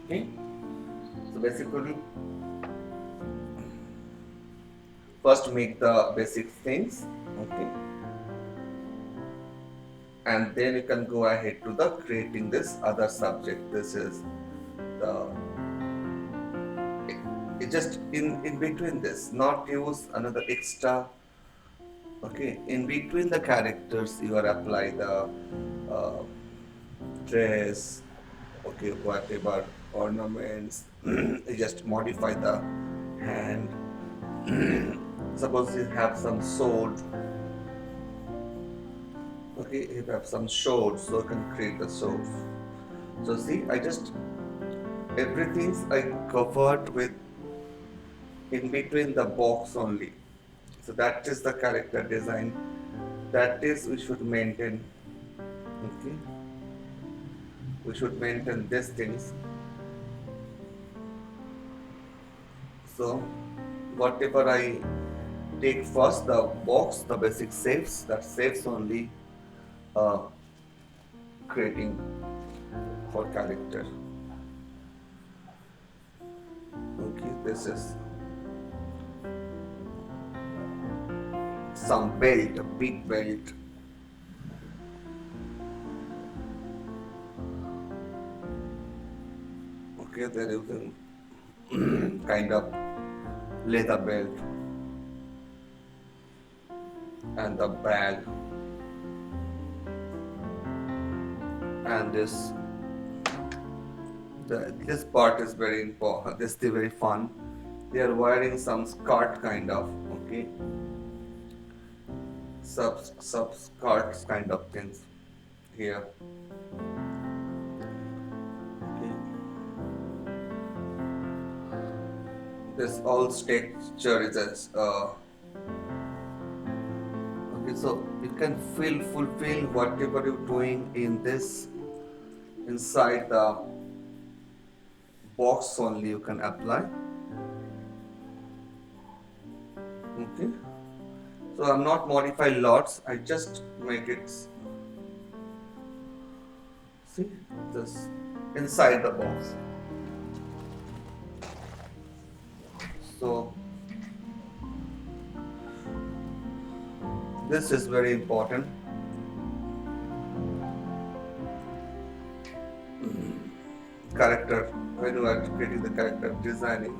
Okay, so basically first make the basic things. Okay, and then you can go ahead to the creating this other subject. This is the it just in between this, not use another extra. Okay, in between the characters you are apply the uh, dress, okay, whatever ornaments. You just modify the hand. Suppose you have some sword. Okay, if you have some swords, so you can create the swords. So see, I just everything's I covered with in between the box only. So that is the character design. That is we should maintain. Okay, we should maintain these things. So whatever I take first, the box, the basic shapes, that shapes only uh, creating for character. Okay, this is some belt, a big belt. Okay, they're using kind of leather belt and the bag and this part is very important. This is very fun. They are wearing some skirt kind of, okay, sub skirts kind of things here. Okay, this all texture is as okay, so you can fulfill whatever you're doing in this inside the box only you can apply. Okay, so I'm not modify lots, I just make it see this inside the box. So this is very important. Character, when you are creating the character designing,